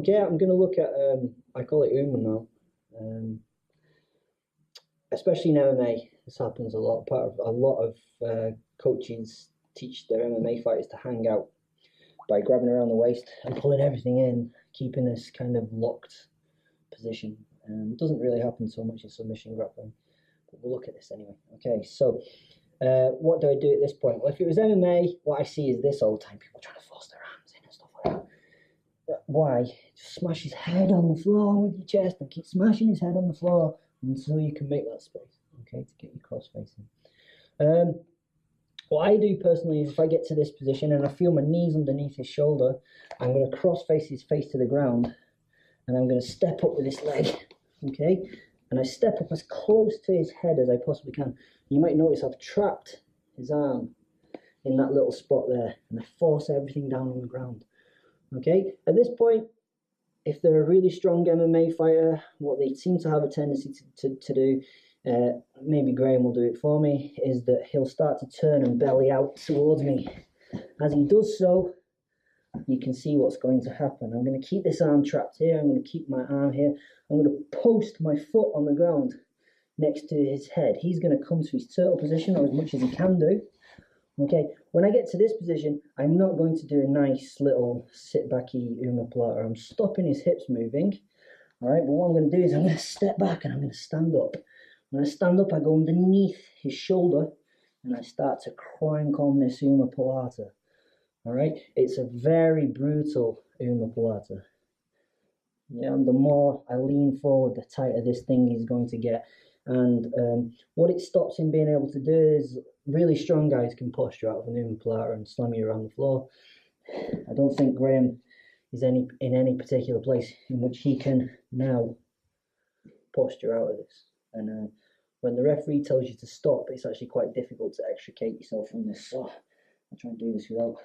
Okay, I'm going to look at, I call it Uma now. Especially in MMA, this happens a lot. A lot of coaches teach their MMA fighters to hang out by grabbing around the waist and pulling everything in, keeping this kind of locked position. It doesn't really happen so much in submission grappling, but we'll look at this anyway. Okay, so what do I do at this point? Well, if it was MMA, what I see is this all the time, people trying to force their arms in and stuff like that. Why? Just smash his head on the floor with your chest and keep smashing his head on the floor until you can make that space, okay, to get your cross facing. What I do personally is if I get to this position and I feel my knees underneath his shoulder, I'm going to cross face his face to the ground and I'm going to step up with this leg, okay? And I step up as close to his head as I possibly can. You might notice I've trapped his arm in that little spot there and I force everything down on the ground, okay? At this point, if they're a really strong MMA fighter, what they seem to have a tendency to do, maybe Graham will do it for me, is that he'll start to turn and belly out towards me. As he does so, you can see what's going to happen. I'm going to keep this arm trapped here. I'm going to keep my arm here. I'm going to post my foot on the ground next to his head. He's going to come to his turtle position, or as much as he can do. Okay, when I get to this position, I'm not going to do a nice little sit-backy Omoplata. I'm stopping his hips moving. All right, but what I'm going to do is I'm going to step back and I'm going to stand up. When I stand up, I go underneath his shoulder and I start to crank on this Omoplata. All right, it's a very brutal Omoplata. Yeah, and the more I lean forward, the tighter this thing is going to get. And what it stops him being able to do is really strong guys can posture out of an Omoplata and slam you around the floor. I don't think Graham is in any particular place in which he can now posture out of this. And when the referee tells you to stop, it's actually quite difficult to extricate yourself from this. So I'll try and do this without.